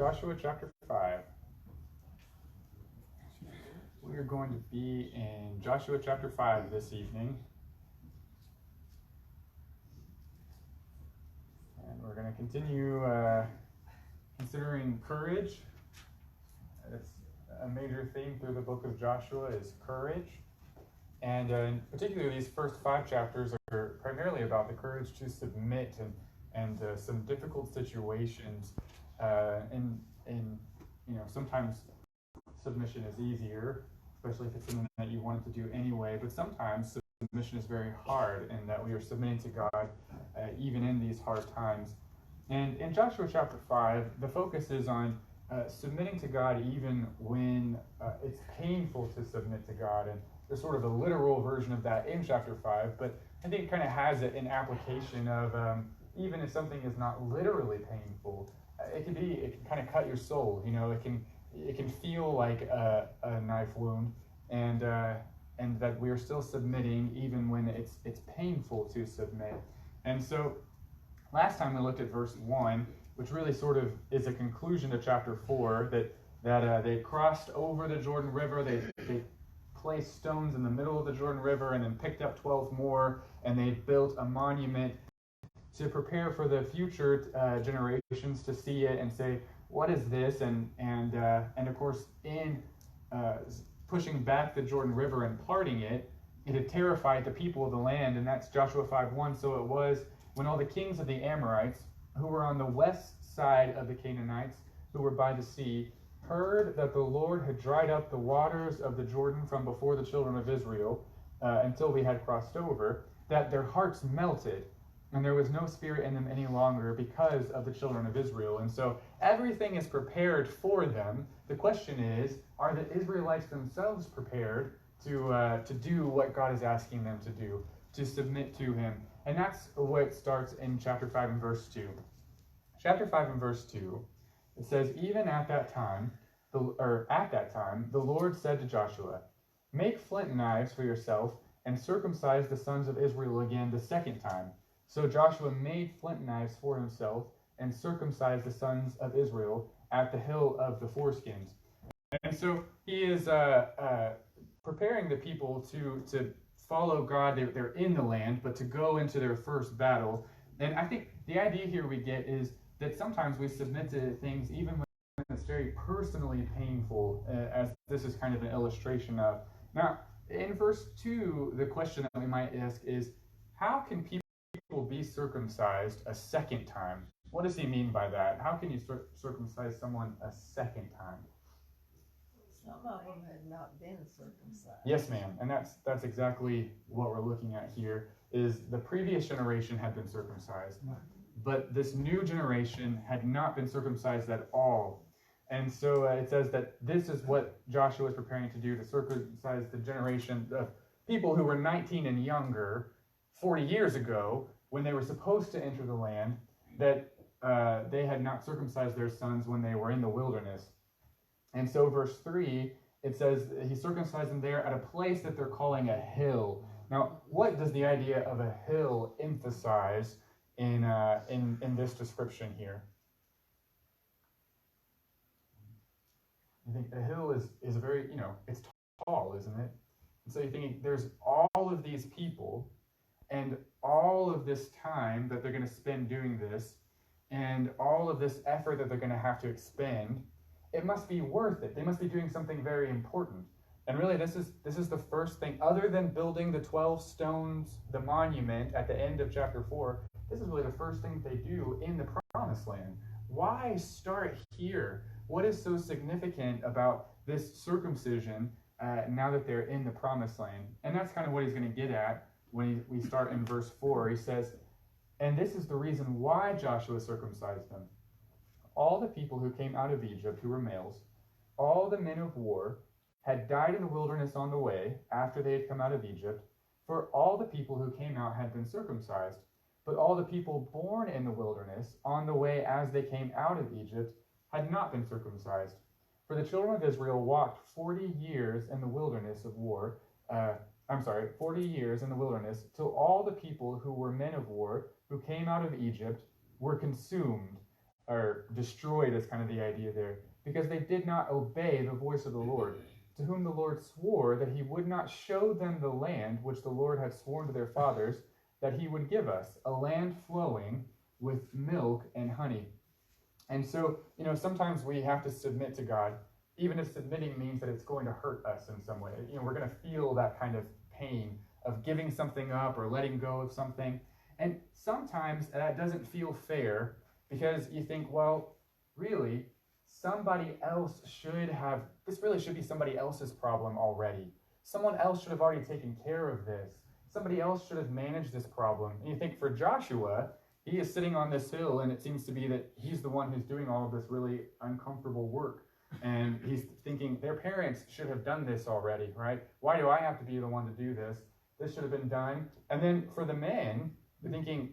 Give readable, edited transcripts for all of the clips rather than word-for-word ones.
Joshua chapter 5. We are going to be in Joshua chapter 5 this evening. And we're going to continue considering courage. It's a major theme through the book of Joshua is courage. And in particular, these first 5 chapters are primarily about the courage to submit and some difficult situations. Sometimes submission is easier, especially if it's something that you wanted to do anyway. But sometimes submission is very hard, and that we are submitting to God even in these hard times. And in Joshua chapter 5, the focus is on submitting to God even when it's painful to submit to God. And there's sort of a literal version of that in chapter 5, but I think it kind of has it in application of even if something is not literally painful, it can kind of cut your soul. It can feel like a knife wound, and that we are still submitting even when it's painful to submit. And so last time we looked at verse 1, which really sort of is a conclusion to chapter 4, that they crossed over the Jordan River. They placed stones in the middle of the Jordan River and then picked up 12 more, and they built a monument to prepare for the future generations to see it and say, what is this? And of course, in pushing back the Jordan River and parting it, it had terrified the people of the land, and that's Joshua 5:1. So it was when all the kings of the Amorites, who were on the west side of the Canaanites, who were by the sea, heard that the Lord had dried up the waters of the Jordan from before the children of Israel until we had crossed over, that their hearts melted, and there was no spirit in them any longer because of the children of Israel. And so everything is prepared for them. The question is, are the Israelites themselves prepared to do what God is asking them to do, to submit to Him? And that's what starts in chapter 5 and verse 2. Chapter 5 and verse 2, it says, even at that time, the Lord said to Joshua, make flint knives for yourself and circumcise the sons of Israel again the second time. So Joshua made flint knives for himself and circumcised the sons of Israel at the hill of the foreskins. And so he is preparing the people to follow God. They're in the land, but to go into their first battle. And I think the idea here we get is that sometimes we submit to things even when it's very personally painful, as this is kind of an illustration of. Now, in verse 2, the question that we might ask is, how can people be circumcised a second time? What does he mean by that? How can you circumcise someone a second time? Some of them had not been circumcised. Yes, ma'am. And that's exactly what we're looking at here, is the previous generation had been circumcised, but this new generation had not been circumcised at all. And so it says that this is what Joshua is preparing to do, to circumcise the generation of people who were 19 and younger 40 years ago, when they were supposed to enter the land, that they had not circumcised their sons when they were in the wilderness. And so verse 3, it says he circumcised them there at a place that they're calling a hill. Now, what does the idea of a hill emphasize in this description here? I think a hill is very, it's tall, isn't it? And so you're thinking there's all of these people and all of this time that they're going to spend doing this and all of this effort that they're going to have to expend. It must be worth it. They must be doing something very important. And really, this is the first thing, other than building the 12 stones, the monument at the end of chapter 4, this is really the first thing they do in the promised land. Why start here? What is so significant about this circumcision now that they're in the promised land? And that's kind of what he's going to get at when we start in verse 4. He says, and this is the reason why Joshua circumcised them. All the people who came out of Egypt who were males, all the men of war, had died in the wilderness on the way after they had come out of Egypt, for all the people who came out had been circumcised. But all the people born in the wilderness on the way as they came out of Egypt had not been circumcised. For the children of Israel walked 40 years in the wilderness of war, 40 years in the wilderness, till all the people who were men of war, who came out of Egypt, were consumed or destroyed is kind of the idea there, because they did not obey the voice of the Lord, to whom the Lord swore that he would not show them the land which the Lord had sworn to their fathers that he would give us, a land flowing with milk and honey. And so, sometimes we have to submit to God, even if submitting means that it's going to hurt us in some way. We're going to feel that kind of pain of giving something up or letting go of something. And sometimes that doesn't feel fair, because you think, well, really, this really should be somebody else's problem already. Someone else should have already taken care of this. Somebody else should have managed this problem. And you think for Joshua, he is sitting on this hill, and it seems to be that he's the one who's doing all of this really uncomfortable work. And he's thinking, their parents should have done this already, right? Why do I have to be the one to do this? This should have been done. And then for the men, they're thinking,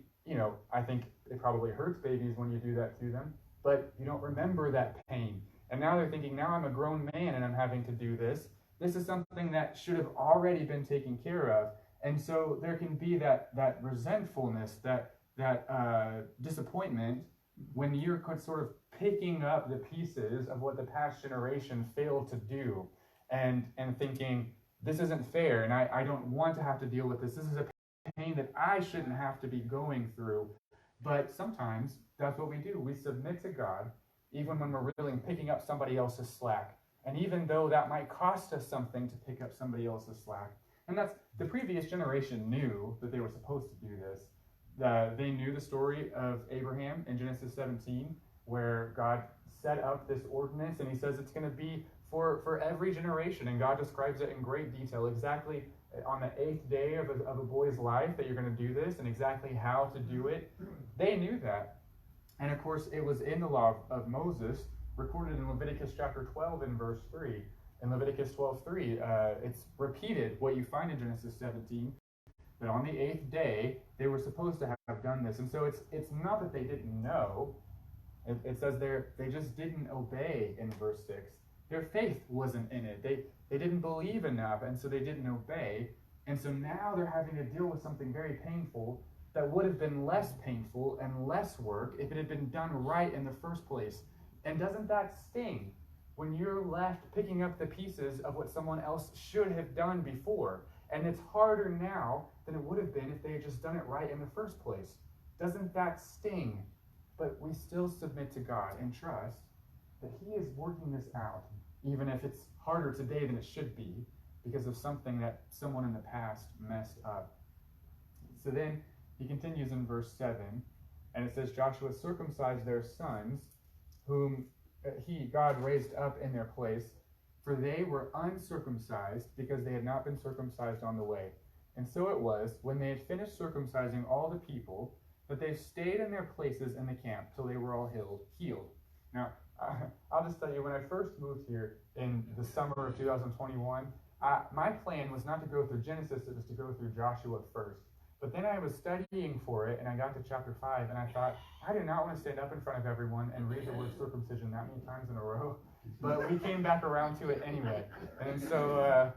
I think it probably hurts babies when you do that to them, but you don't remember that pain. And now they're thinking, now I'm a grown man and I'm having to do this. This is something that should have already been taken care of. And so there can be that resentfulness, that disappointment when you're sort of picking up the pieces of what the past generation failed to do, and thinking, this isn't fair, and I don't want to have to deal with this. This is a pain that I shouldn't have to be going through. But sometimes that's what we do. We submit to God, even when we're really picking up somebody else's slack. And even though that might cost us something to pick up somebody else's slack. And that's, the previous generation knew that they were supposed to do this. They knew the story of Abraham in Genesis 17, where God set up this ordinance, and he says it's going to be for every generation. And God describes it in great detail, exactly on the 8th day of a boy's life that you're going to do this, and exactly how to do it. They knew that. And of course, it was in the law of Moses, recorded in Leviticus chapter 12 and verse 3. In Leviticus 12:3, it's repeated what you find in Genesis 17, that on the 8th day, they were supposed to have done this. And so it's not that they didn't know. It says they just didn't obey in verse 6. Their faith wasn't in it. They didn't believe enough, and so they didn't obey. And so now they're having to deal with something very painful that would have been less painful and less work if it had been done right in the first place. And doesn't that sting when you're left picking up the pieces of what someone else should have done before? And it's harder now than it would have been if they had just done it right in the first place. Doesn't that sting? But we still submit to God and trust that he is working this out, even if it's harder today than it should be, because of something that someone in the past messed up. So then he continues in verse 7, and it says, Joshua circumcised their sons, whom God raised up in their place, for they were uncircumcised, because they had not been circumcised on the way. And so it was, when they had finished circumcising all the people, that they stayed in their places in the camp till they were all healed. Now, I'll just tell you, when I first moved here in the summer of 2021, my plan was not to go through Genesis, it was to go through Joshua first. But then I was studying for it, and I got to chapter 5, and I thought, I do not want to stand up in front of everyone and read the word circumcision that many times in a row. But we came back around to it anyway. And so,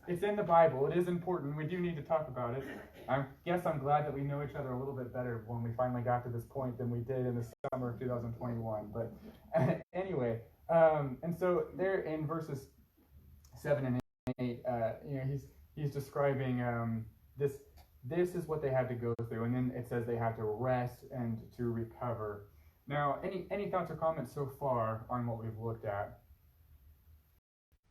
it's in the Bible. It is important. We do need to talk about it. I guess I'm glad that we know each other a little bit better when we finally got to this point than we did in the summer of 2021. But anyway, and so there in verses 7 and 8, he's describing this is what they had to go through, and then it says they had to rest and to recover. Now, any thoughts or comments so far on what we've looked at?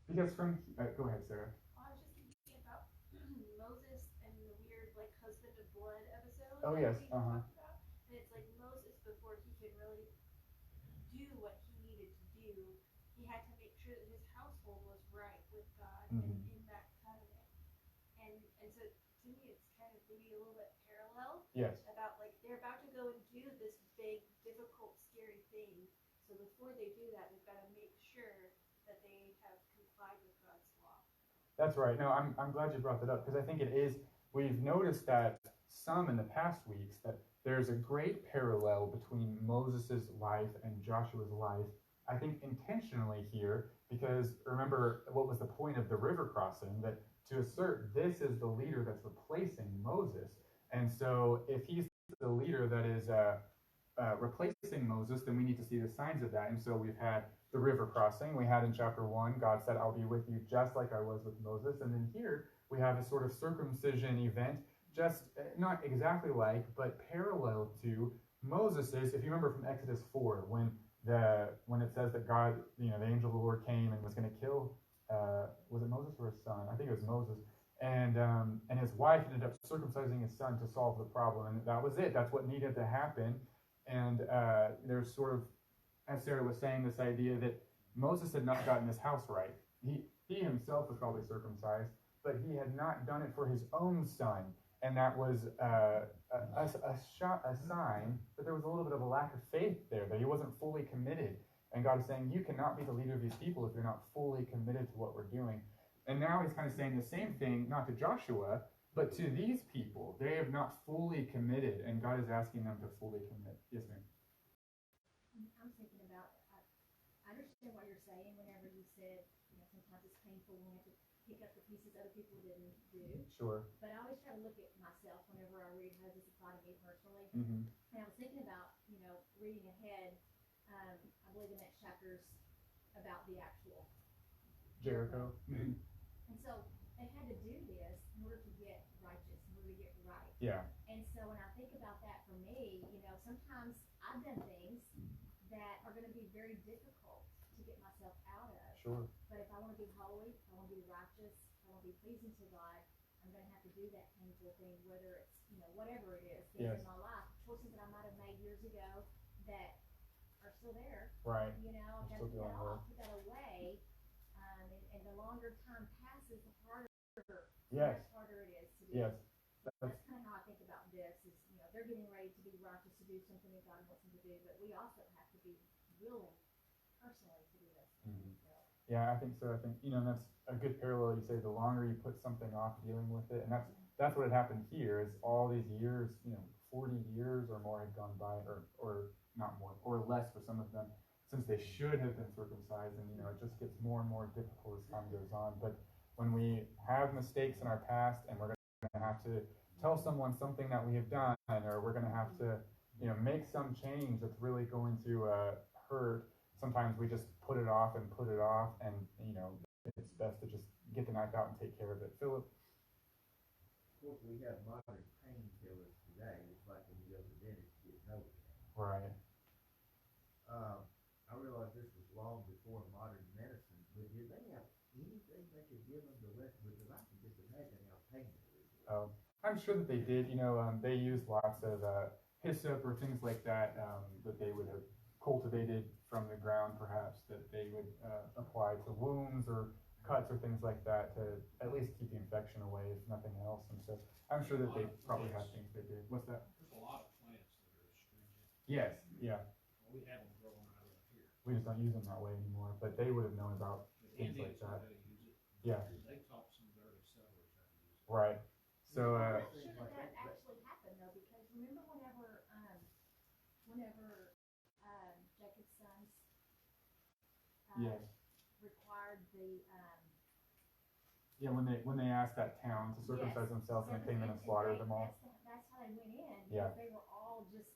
Because go ahead, Sarah. I was just thinking about Moses and the weird husband of blood episode. Oh yes, talked about. And it's like Moses, before he could really do what he needed to do, he had to make sure that his household was right with God and in that covenant. And so to me, it's kind of maybe a little bit parallel. Yes. About they're about to go and do this big, difficult, scary thing. So before they do that, they've got to make sure that they have complied with God's law. That's right. No, I'm glad you brought that up, because I think it is. We've noticed that some in the past weeks that there's a great parallel between Moses' life and Joshua's life. I think intentionally here, because remember what was the point of the river crossing? That to assert this is the leader that's replacing Moses. And so if he's the leader that is replacing Moses, then we need to see the signs of that. And so we've had the river crossing. We had in chapter 1, God said, I'll be with you just like I was with Moses. And then here we have a sort of circumcision event, just not exactly like, but parallel to Moses's. If you remember from Exodus 4, when it says that God, the angel of the Lord came and was going to kill, was it Moses or his son? I think it was Moses. And his wife ended up circumcising his son to solve the problem, and that was it. That's what needed to happen. And there's sort of, as Sarah was saying, this idea that Moses had not gotten his house right. He himself was probably circumcised, but he had not done it for his own son, and that was a sign that there was a little bit of a lack of faith there, that he wasn't fully committed. And God is saying, you cannot be the leader of these people if you're not fully committed to what we're doing. And now he's kind of saying the same thing, not to Joshua, but to these people. They have not fully committed, and God is asking them to fully commit. Yes, ma'am. I'm thinking about, I understand what you're saying whenever you said, sometimes it's painful when we have to pick up the pieces other people didn't do. Sure. But I always try to look at myself whenever I read, how does this apply to me personally? Mm-hmm. And I was thinking about, reading ahead, I believe the next chapter's about the actual Jericho. Mm-hmm. And so they had to do this in order to get righteous, in order to get right. Yeah. And so when I think about that for me, sometimes I've done things that are going to be very difficult to get myself out of. Sure. But if I want to be holy, if I want to be righteous, if I want to be pleasing to God, I'm going to have to do that painful thing, whether it's, whatever it is, things Yes. in my life, choices that I might have made years ago that are still there. Right. I've got to put that off, put that away. And the longer time passes, the harder, Yes. much harder it is to do. Yes. That's kind of how I think about this. Is they're getting ready to be righteous, to do something that God wants them to do, but we also have to be willing personally to do this. Mm-hmm. Yeah, I think so. I think that's a good parallel. You say the longer you put something off dealing with it, and that's what had happened here. Is all these years, 40 years or more had gone by, or not more, or less for some of them, since they should have been circumcised, and it just gets more and more difficult as time goes on. But when we have mistakes in our past, and we're going to have to tell someone something that we have done, or we're going to have to make some change that's really going to hurt, sometimes we just put it off, and it's best to just get the knife out and take care of it. Philip? Of course, we have modern painkillers today. It's like when you go to the dentist to get Novocaine. Right. I realize this was long before modern medicine, but did they have anything they could give them to rest? Because I can just imagine how painful it is. Oh, I'm sure that they did. They used lots of hyssop or things like that that they would have cultivated from the ground, perhaps, that they would apply to wounds or cuts or things like that to at least keep the infection away, if nothing else. And so I'm sure that they probably had things they did. What's that? There's a lot of plants that are astringent. Yes, yeah. We have them growing right up here. We just don't use them that way anymore, but they would have known about The things like Indians know how that. to use it. Yeah. They taught some of the early settlers how to use it. Right. So, I'm not sure that actually happened though, because remember whenever Jacob's sons yes. required the Yeah, when they asked that town to circumcise themselves, and they came in and slaughtered them all. That's how they went in. Yeah. Because they were all just,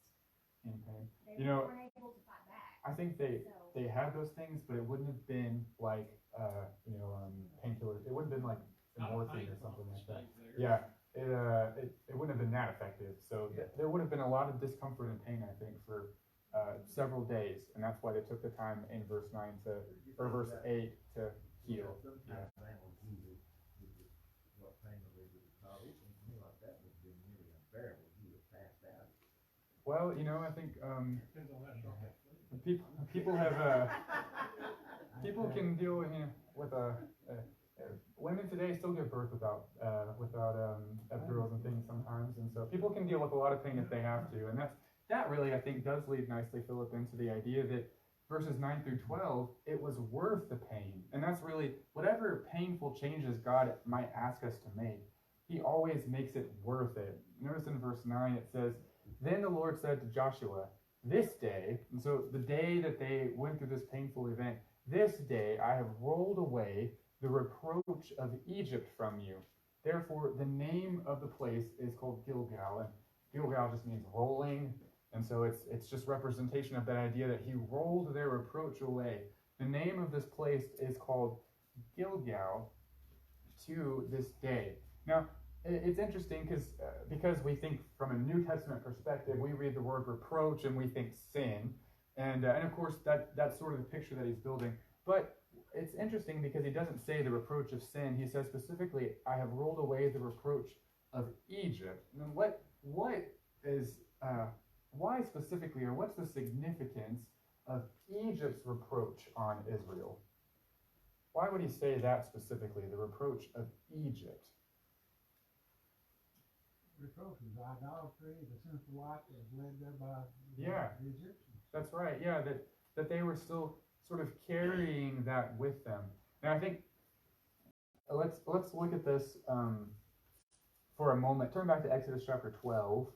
In pain. they weren't able to fight back. I think they had those things, but it wouldn't have been like painkillers. It wouldn't have been like morphine or something like that. Yeah, it wouldn't have been that effective. So there would have been a lot of discomfort and pain, I think, for several days, and that's why they took the time in verse 9 or verse 8 to heal. Sometimes animals use it, what pain relief would be called. It seems to me like that would have been nearly unbearable. You would have passed out. Well, I think Depends on that strong. people have people can deal with women today still give birth without epidurals and things sometimes, and so people can deal with a lot of pain if they have to, and that really, I think, does lead nicely, Philip, into the idea that verses 9 through 12, it was worth the pain. And that's really, whatever painful changes God might ask us to make, he always makes it worth it. Notice in verse 9 it says, "Then the Lord said to Joshua, this day," and so the day that they went through this painful event, "this day I have rolled away the reproach of Egypt from you. Therefore the name of the place is called Gilgal." And Gilgal just means rolling. And so it's just representation of that idea that he rolled their reproach away. The name of this place is called Gilgal to this day. Now, it's interesting because we think from a New Testament perspective, we read the word reproach and we think sin, and of course that's sort of the picture that he's building. But it's interesting because he doesn't say the reproach of sin. He says specifically, "I have rolled away the reproach of Egypt." And what is why specifically, or what's the significance of Egypt's reproach on Israel? Why would he say that specifically, the reproach of Egypt? Reproach is idolatry, the sinful life that was led there by Yeah. the Egyptians. That's right. Yeah, that they were still sort of carrying that with them. Now I think let's look at this for a moment. Turn back to Exodus chapter 12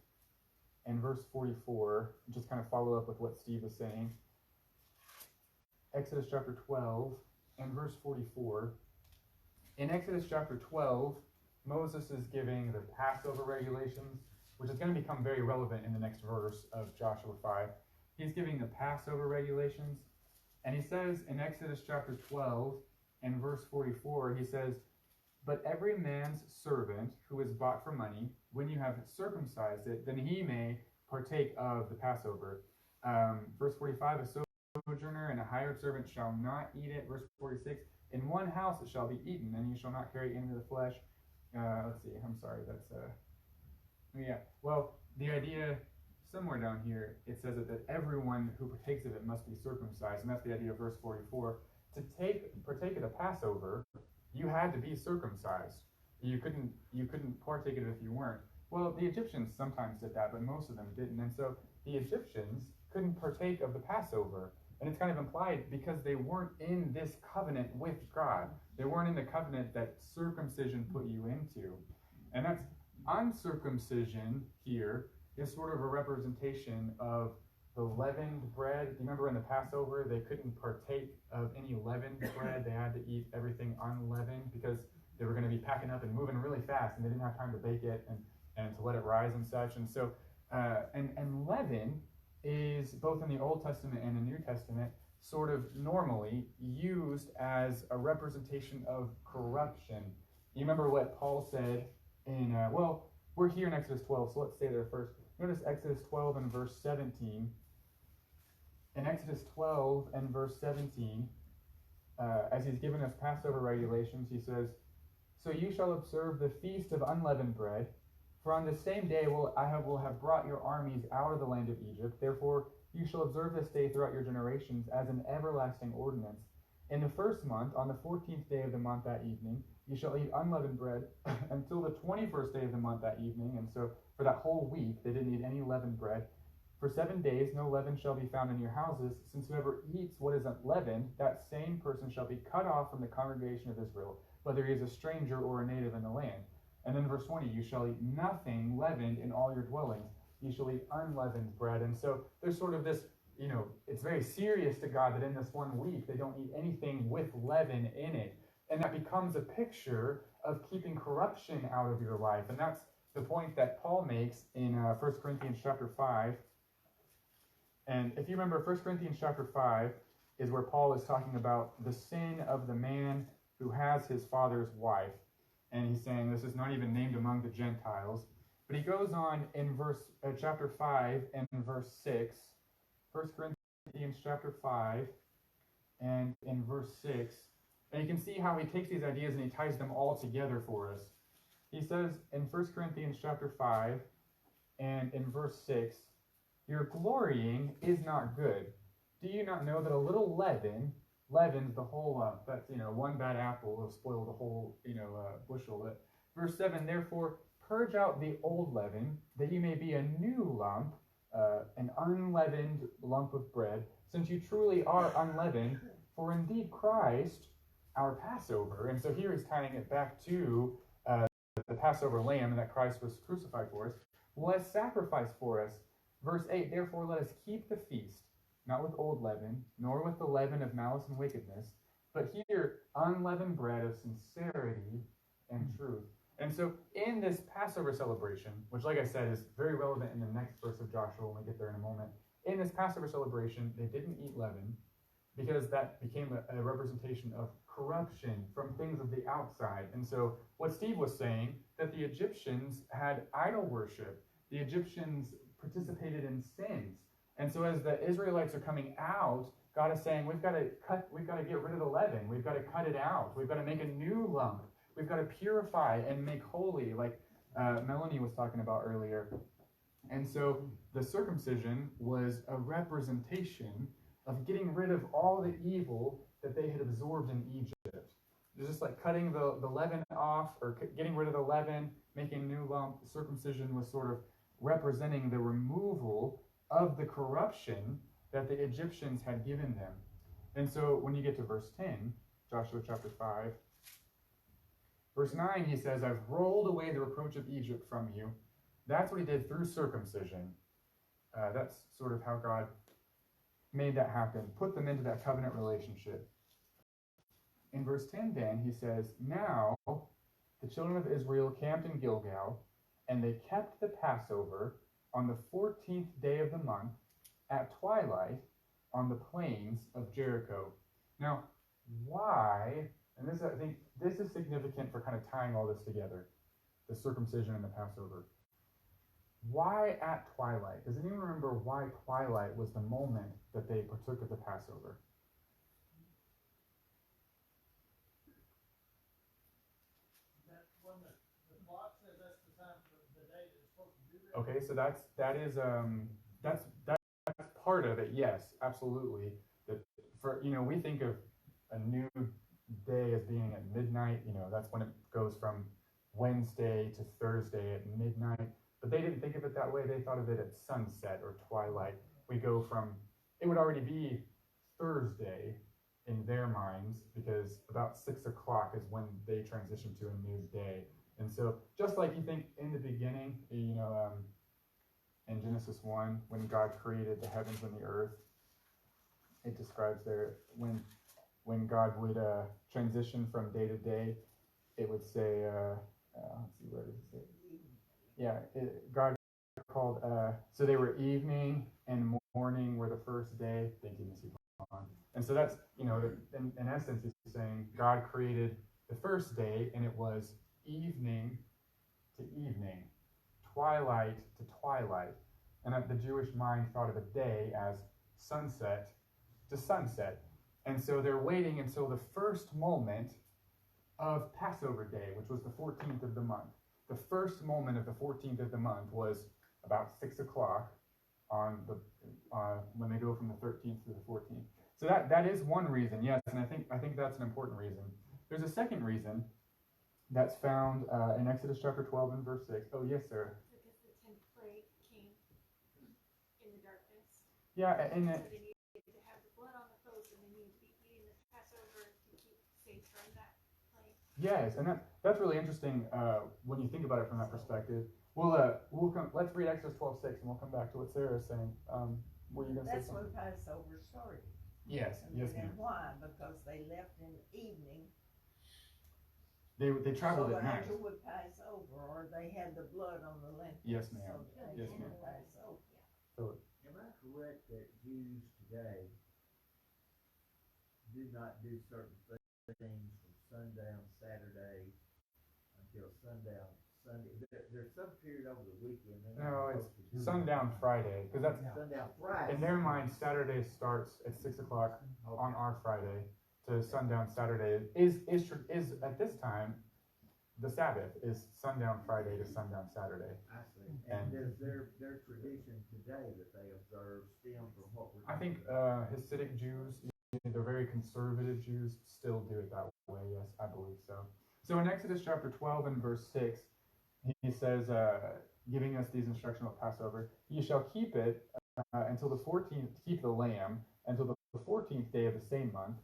and verse 44. Just kind of follow up with what Steve was saying. Exodus chapter 12 and verse 44. In Exodus chapter 12, Moses is giving the Passover regulations, which is going to become very relevant in the next verse of Joshua 5. He's giving the Passover regulations, and he says in Exodus chapter 12 and verse 44, he says, "But every man's servant who is bought for money, when you have circumcised it, then he may partake of the Passover." Verse 45, "A sojourner and a hired servant shall not eat it." Verse 46, "In one house it shall be eaten, and you shall not carry it into the flesh." Let's see, I'm sorry, that's, yeah, well, the idea, somewhere down here, it says that everyone who partakes of it must be circumcised, and that's the idea of verse 44. To partake of the Passover, you had to be circumcised. You couldn't partake of it if you weren't. Well, the Egyptians sometimes did that, but most of them didn't, and so the Egyptians couldn't partake of the Passover. And it's kind of implied because they weren't in this covenant with God. They weren't in the covenant that circumcision put you into. And that's uncircumcision here is sort of a representation of the leavened bread. You remember in the Passover, they couldn't partake of any leavened bread. They had to eat everything unleavened because they were going to be packing up and moving really fast, and they didn't have time to bake it and to let it rise and such. And so, and leaven is both in the Old Testament and the New Testament sort of normally used as a representation of corruption. You remember what Paul said in, well, we're here in Exodus 12, so let's stay there first. Notice Exodus 12 and verse 17. In Exodus 12 and verse 17, as he's given us Passover regulations, he says, "So you shall observe the feast of unleavened bread, for on the same day will have brought your armies out of the land of Egypt. Therefore you shall observe this day throughout your generations as an everlasting ordinance. In the first month, on the 14th day of the month that evening, you shall eat unleavened bread until the 21st day of the month that evening." And so for that whole week, they didn't eat any leavened bread. "For 7 days no leaven shall be found in your houses, since whoever eats what is unleavened, that same person shall be cut off from the congregation of Israel, whether he is a stranger or a native in the land." And then verse 20, "You shall eat nothing leavened in all your dwellings. You shall eat unleavened bread." And so there's sort of this, it's very serious to God that in this 1 week they don't eat anything with leaven in it. And that becomes a picture of keeping corruption out of your life. And that's the point that Paul makes in 1 Corinthians chapter 5. And if you remember, 1 Corinthians chapter 5 is where Paul is talking about the sin of the man who has his father's wife. And he's saying this is not even named among the Gentiles. But he goes on in chapter 5 and verse 6, 1 Corinthians chapter 5 and in verse 6, and you can see how he takes these ideas and he ties them all together for us. He says in 1 Corinthians chapter 5 and in verse 6, "Your glorying is not good. Do you not know that a little leaven leavens the whole lump?" That's, one bad apple will spoil the whole, bushel. Verse 7, "Therefore purge out the old leaven, that you may be a new lump, an unleavened lump of bread, since you truly are unleavened, for indeed Christ, our Passover." And so here he's tying it back to the Passover lamb and that Christ was crucified for us, "was sacrificed for us." Verse 8, "Therefore let us keep the feast, not with old leaven, nor with the leaven of malice and wickedness, but here unleavened bread of sincerity and truth." And so in this Passover celebration, which like I said is very relevant in the next verse of Joshua when we get there in a moment, in this Passover celebration, they didn't eat leaven because that became a representation of corruption from things of the outside. And so what Steve was saying, that the Egyptians had idol worship, the Egyptians participated in sins. And so as the Israelites are coming out, God is saying, we've got to get rid of the leaven. We've got to cut it out. We've got to make a new lump. We've got to purify and make holy, like Melanie was talking about earlier. And so the circumcision was a representation of getting rid of all the evil that they had absorbed in Egypt. It's just like cutting the leaven off, or getting rid of the leaven, making a new lump. Circumcision was sort of representing the removal of the corruption that the Egyptians had given them. And so when you get to verse 10, Joshua chapter 5, verse 9, he says, I've rolled away the reproach of Egypt from you. That's what he did through circumcision. That's sort of how God made that happen, put them into that covenant relationship. In verse 10 then, he says, now the children of Israel camped in Gilgal, and they kept the Passover on the 14th day of the month at twilight on the plains of Jericho. Now, why, and this, I think this is significant for kind of tying all this together, the circumcision and the Passover. Why at twilight? Does anyone remember why twilight was the moment that they partook of the Passover? That's one that the clock says that's the time of the day that it's supposed to do that. Okay, so that's part of it. Yes, absolutely. That for we think of a new day as being at midnight. That's when it goes from Wednesday to Thursday at midnight. But they didn't think of it that way. They thought of it at sunset or twilight. We go from, it would already be Thursday in their minds, because about 6 o'clock is when they transition to a new day. And so just like you think in the beginning, in Genesis 1, when God created the heavens and the earth, it describes there when God would transition from day to day, it would say, let's see, where does it say? Yeah, God called, so they were evening and morning were the first day. Thank you, Missy Vaughn. And so that's, in essence, he's saying God created the first day, and it was evening to evening, twilight to twilight. And that the Jewish mind thought of a day as sunset to sunset. And so they're waiting until the first moment of Passover Day, which was the 14th of the month. The first moment of the 14th of the month was about 6 o'clock on the when they go from the 13th to the 14th. So that is one reason, yes, and I think that's an important reason. There's a second reason that's found in Exodus chapter 12 and verse 6. Oh, yes, sir. Because the 10th plague came in the darkness. Yeah, and so they needed to have the blood on the post, and they needed to be eating the Passover to keep safe from that plague. yes, and that's really interesting when you think about it from that perspective. We'll come. Let's read Exodus 12:6, and we'll come back to what Sarah is saying. Were you going to say That's when something? Passover started. Yes, yes, And ma'am. why? Because they left in the evening. They traveled so at night. the angel would pass over, or they had the blood on the lintels. Yes, ma'am. So the Yes, angel ma'am. would pass over. Am I correct that Jews today do not do certain things from sundown Saturday until sundown Sunday? There's some period over the weekend. they're not No, supposed to do Sundown Friday, because that's Sundown Friday. in their mind. Saturday starts at 6 o'clock on our Friday to sundown Saturday is at this time the Sabbath is sundown Friday to sundown Saturday. I see. And- And does their tradition today that they observe stem from what we're I think talking Hasidic Jews, the very conservative Jews, still do it that way. Yes, I believe so. So in Exodus chapter 12 and verse 6, he says, giving us these instructions about Passover, you shall keep it until the 14th, keep the lamb until the 14th day of the same month,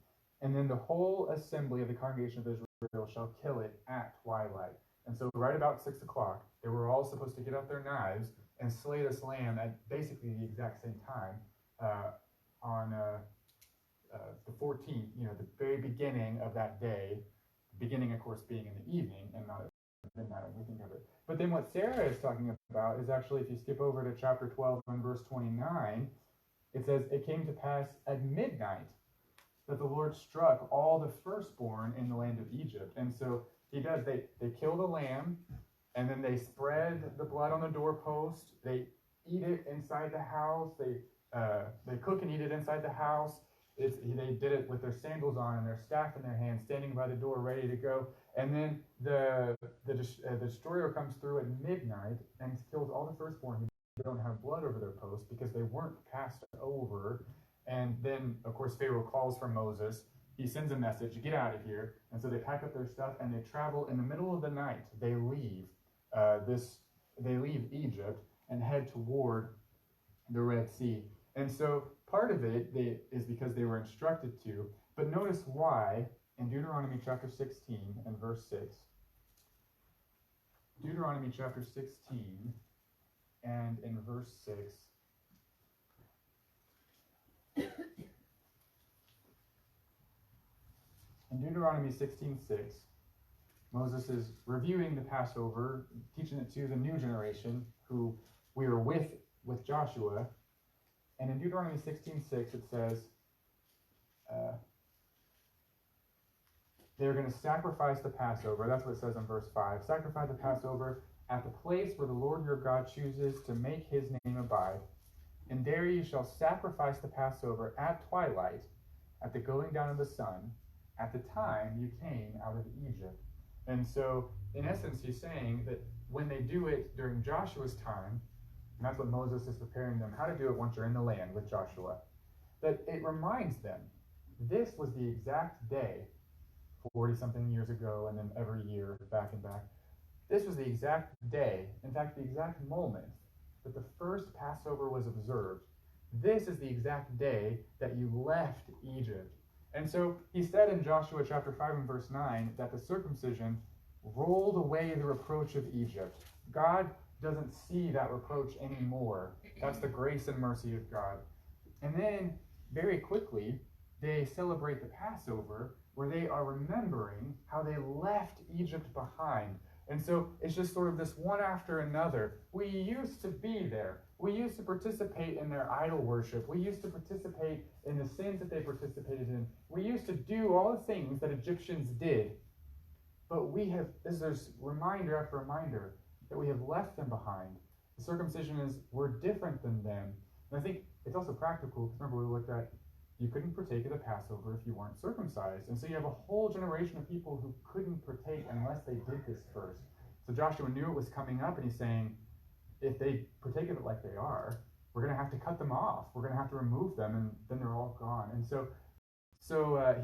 and then the whole assembly of the congregation of Israel shall kill it at twilight. And so right about 6 o'clock, they were all supposed to get out their knives and slay this lamb at basically the exact same time on the 14th, the very beginning of that day, beginning, of course, being in the evening and not at midnight when we think of it. But then what Sarah is talking about is actually, if you skip over to chapter 12 and verse 29, it says, it came to pass at midnight that the Lord struck all the firstborn in the land of Egypt. And so he does, they kill the lamb, and then they spread the blood on the doorpost. They eat it inside the house. They cook and eat it inside the house. They did it with their sandals on and their staff in their hand, standing by the door, ready to go. And then the destroyer comes through at midnight and kills all the firstborn who don't have blood over their post because they weren't passed over. And then, of course, Pharaoh calls for Moses. He sends a message, get out of here. And so they pack up their stuff and they travel in the middle of the night. They leave Egypt and head toward the Red Sea. And so part of it is because they were instructed to. But notice why in Deuteronomy chapter 16 and verse 6. Deuteronomy chapter 16 and in verse 6. In Deuteronomy 16:6, Moses is reviewing the Passover, teaching it to the new generation who we are with Joshua. And in Deuteronomy 16:6, it says, they're going to sacrifice the Passover. That's what it says in verse 5. Sacrifice the Passover at the place where the Lord your God chooses to make his name abide. And there you shall sacrifice the Passover at twilight, at the going down of the sun, at the time you came out of Egypt. And so, in essence, he's saying that when they do it during Joshua's time, and that's what Moses is preparing them how to do it once you're in the land with Joshua, that it reminds them, this was the exact day, 40-something years ago, and then every year, back and back. This was the exact day, in fact, the exact moment that the first Passover was observed. This is the exact day that you left Egypt. And so he said in Joshua chapter 5 and verse 9 that the circumcision rolled away the reproach of Egypt. God doesn't see that reproach anymore. That's the grace and mercy of God. And then very quickly they celebrate the Passover where they are remembering how they left Egypt behind. And so it's just sort of this one after another. We used to be there. We used to participate in their idol worship. We used to participate in the sins that they participated in. We used to do all the things that Egyptians did. But there's reminder after reminder that we have left them behind. The circumcision we're different than them. And I think it's also practical, because remember we looked at, you couldn't partake of the Passover if you weren't circumcised. And so you have a whole generation of people who couldn't partake unless they did this first. So Joshua knew it was coming up, and he's saying, if they partake of it like they are, we're going to have to cut them off. We're going to have to remove them, and then they're all gone. And so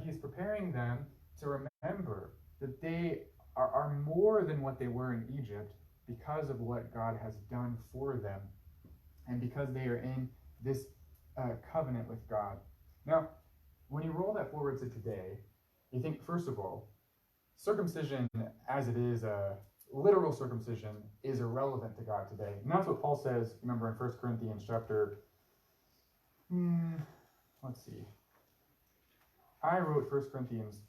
he's preparing them to remember that they are more than what they were in Egypt because of what God has done for them, and because they are in this covenant with God. Now, when you roll that forward to today, you think, first of all, circumcision as it is, literal circumcision, is irrelevant to God today. And that's what Paul says, remember, in 1 Corinthians chapter, let's see. I wrote 1 Corinthians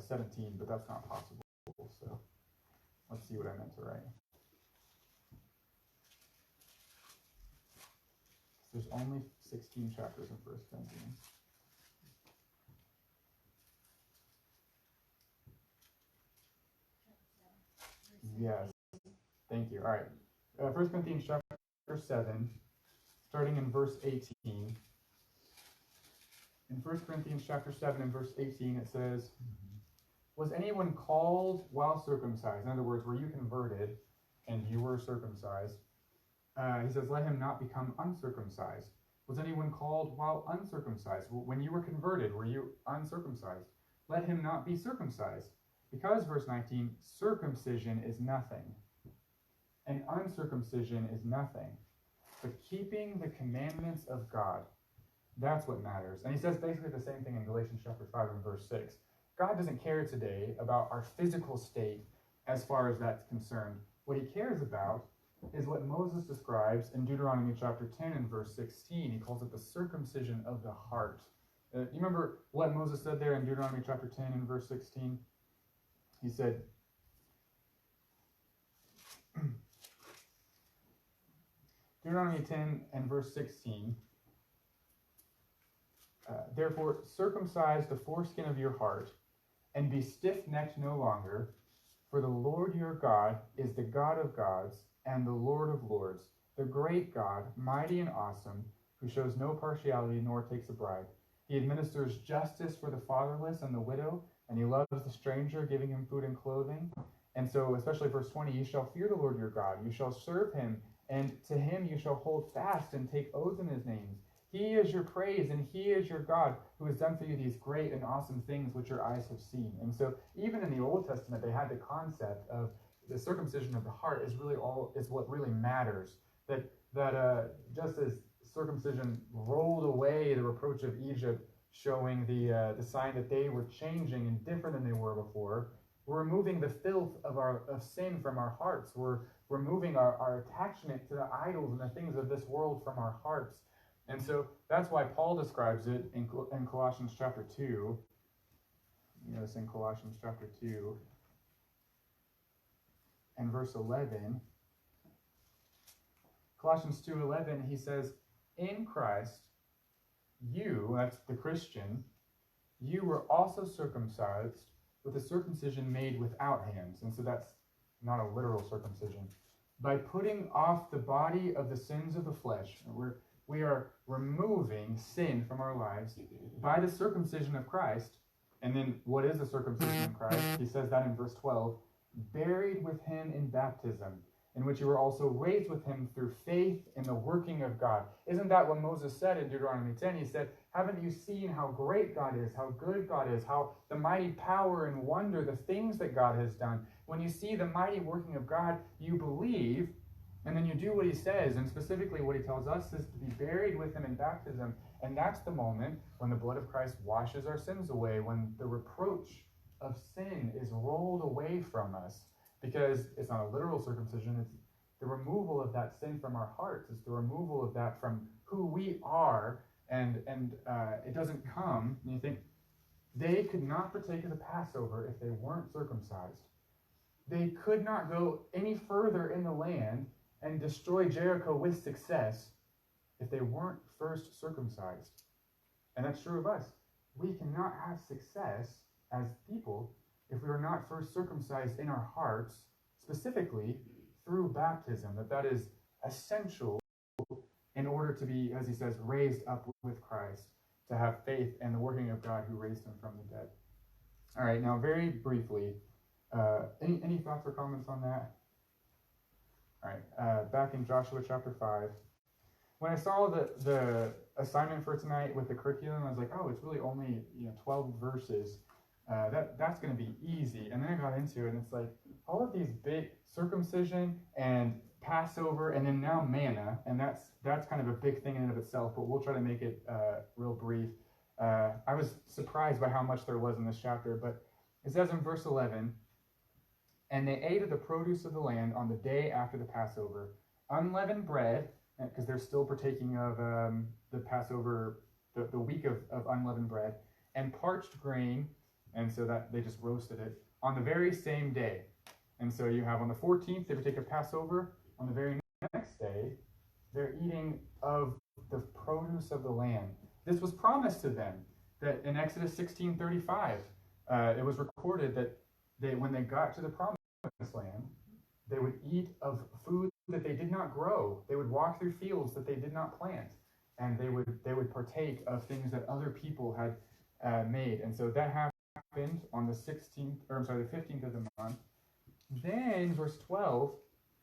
17, but that's not possible. So let's see what I meant to write. There's only 16 chapters in 1 Corinthians. Yes. Thank you. All right. 1 Corinthians chapter 7, starting in verse 18. In 1 Corinthians chapter 7 and verse 18, it says, was anyone called while circumcised? In other words, were you converted and you were circumcised? He says, let him not become uncircumcised. Was anyone called while uncircumcised? When you were converted, were you uncircumcised? Let him not be circumcised. Because, verse 19, circumcision is nothing, and uncircumcision is nothing, but keeping the commandments of God, that's what matters. And he says basically the same thing in Galatians chapter 5 and verse 6. God doesn't care today about our physical state as far as that's concerned. What he cares about is what Moses describes in Deuteronomy chapter 10 and verse 16. He calls it the circumcision of the heart. You remember what Moses said there in Deuteronomy chapter 10 and verse 16? He said, Deuteronomy 10 and verse 16. Therefore, circumcise the foreskin of your heart, and be stiff-necked no longer, for the Lord your God is the God of gods and the Lord of lords, the great God, mighty and awesome, who shows no partiality nor takes a bribe. He administers justice for the fatherless and the widow, and he loves the stranger, giving him food and clothing. And so, especially verse 20, you shall fear the Lord your God, you shall serve him, and to him you shall hold fast and take oaths in his name. He is your praise, and he is your God, who has done for you these great and awesome things which your eyes have seen. And so, even in the Old Testament, they had the concept of the circumcision of the heart is what really matters. That just as circumcision rolled away the reproach of Egypt, showing the sign that they were changing and different than they were before, we're removing the filth of sin from our hearts. We're removing our attachment to the idols and the things of this world from our hearts. And so that's why Paul describes it in Colossians chapter 2. Notice in Colossians chapter 2 and verse 11. Colossians 2:11, he says, in Christ, you, that's the Christian, you were also circumcised with a circumcision made without hands. And so that's not a literal circumcision. By putting off the body of the sins of the flesh, we are removing sin from our lives by the circumcision of Christ. And then what is the circumcision of Christ? He says that in verse 12, buried with him in baptism, in which you were also raised with him through faith in the working of God. Isn't that what Moses said in Deuteronomy 10? He said, haven't you seen how great God is, how good God is, how the mighty power and wonder, the things that God has done? When you see the mighty working of God, you believe, and then you do what he says, and specifically what he tells us is to be buried with him in baptism. And that's the moment when the blood of Christ washes our sins away, when the reproach of sin is rolled away from us. Because it's not a literal circumcision, it's the removal of that sin from our hearts. It's the removal of that from who we are, and it doesn't come, and you think, they could not partake of the Passover if they weren't circumcised. They could not go any further in the land and destroy Jericho with success if they weren't first circumcised. And that's true of us. We cannot have success as people if we are not first circumcised in our hearts, specifically through baptism. That is essential in order to be, as he says, raised up with Christ, to have faith in the working of God who raised him from the dead. All right, now very briefly, any thoughts or comments on that? All right, back in Joshua chapter 5. When I saw the assignment for tonight with the curriculum, I was like, oh, it's really only 12 verses. That's going to be easy. And then I got into it, and it's like all of these big circumcision and Passover, and then now manna, and that's kind of a big thing in and of itself. But we'll try to make it real brief. I was surprised by how much there was in this chapter, but it says in verse 11, and they ate of the produce of the land on the day after the Passover, unleavened bread, because they're still partaking of the Passover, the week of unleavened bread, and parched grain. And so that they just roasted it on the very same day. And so you have on the 14th, they would take a Passover. On the very next day, they're eating of the produce of the land. This was promised to them that in Exodus 16:35, it was recorded that when they got to the promised land, they would eat of food that they did not grow. They would walk through fields that they did not plant, and they would partake of things that other people had made. And so that happened on the 15th of the month. Then, verse 12,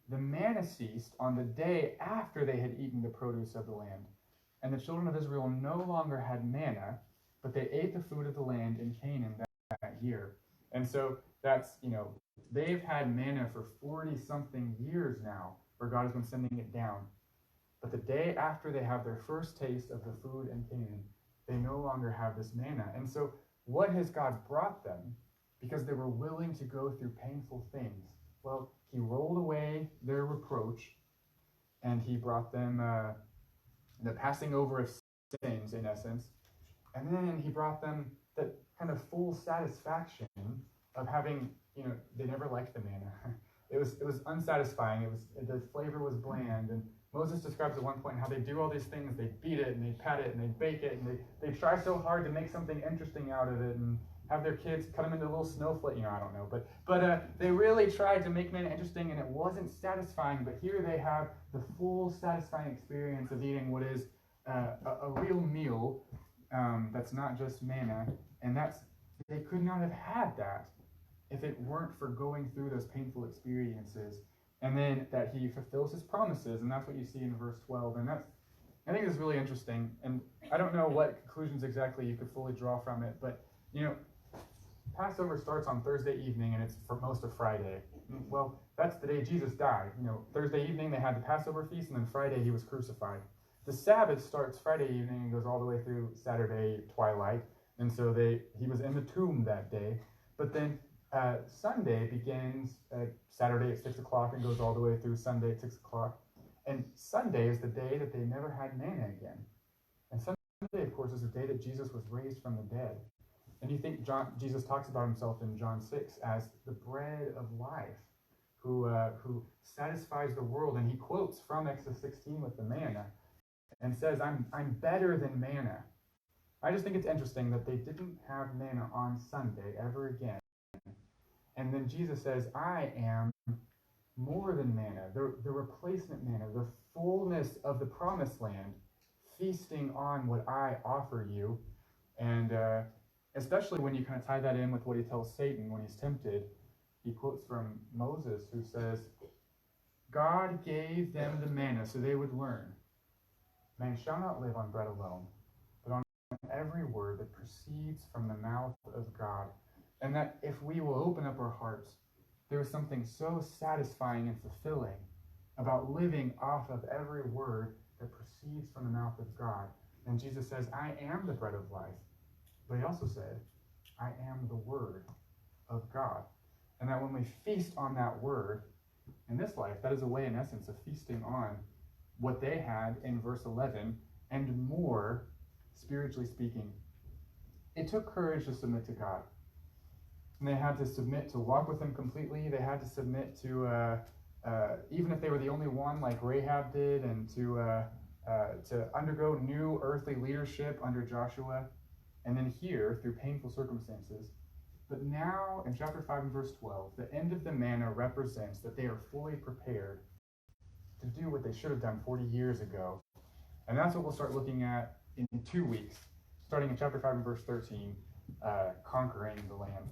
the manna ceased on the day after they had eaten the produce of the land. And the children of Israel no longer had manna, but they ate the food of the land in Canaan that year. And so that's, they've had manna for 40-something years now, where God has been sending it down. But the day after they have their first taste of the food in Canaan, they no longer have this manna. And so what has God brought them? Because they were willing to go through painful things. Well, he rolled away their reproach, and he brought them the passing over of sins, in essence. And then he brought them that kind of full satisfaction of having, they never liked the manna. it was unsatisfying. The flavor was bland. And Moses describes at one point how they do all these things. They beat it and they pat it and they bake it and they try so hard to make something interesting out of it and have their kids cut them into little snowflakes. I don't know, but they really tried to make manna interesting, and it wasn't satisfying. But here they have the full satisfying experience of eating what is a real meal that's not just manna, and they could not have had that if it weren't for going through those painful experiences. And then that he fulfills his promises, and that's what you see in verse 12. And I think it's really interesting. And I don't know what conclusions exactly you could fully draw from it, but Passover starts on Thursday evening, and it's for most of Friday. Well, that's the day Jesus died. Thursday evening they had the Passover feast, and then Friday he was crucified. The Sabbath starts Friday evening and goes all the way through Saturday twilight, and so he was in the tomb that day. But then Sunday begins Saturday at 6 o'clock and goes all the way through Sunday at 6 o'clock. And Sunday is the day that they never had manna again. And Sunday, of course, is the day that Jesus was raised from the dead. And you think Jesus talks about himself in John 6 as the bread of life, who satisfies the world. And he quotes from Exodus 16 with the manna and says, I'm better than manna. I just think it's interesting that they didn't have manna on Sunday ever again. And then Jesus says, I am more than manna, the replacement manna, the fullness of the promised land, feasting on what I offer you. And especially when you kind of tie that in with what he tells Satan when he's tempted, he quotes from Moses, who says, God gave them the manna so they would learn. Man shall not live on bread alone, but on every word that proceeds from the mouth of God. And that if we will open up our hearts, there is something so satisfying and fulfilling about living off of every word that proceeds from the mouth of God. And Jesus says, I am the bread of life. But he also said, I am the word of God. And that when we feast on that word in this life, that is a way, in essence, of feasting on what they had in verse 11 and more, spiritually speaking. It took courage to submit to God. And they had to submit to walk with him completely. They had to submit to, even if they were the only one like Rahab did, and to undergo new earthly leadership under Joshua. And then here, through painful circumstances. But now, in chapter 5 and verse 12, the end of the manna represents that they are fully prepared to do what they should have done 40 years ago. And that's what we'll start looking at in 2 weeks, starting in chapter 5 and verse 13, conquering the land.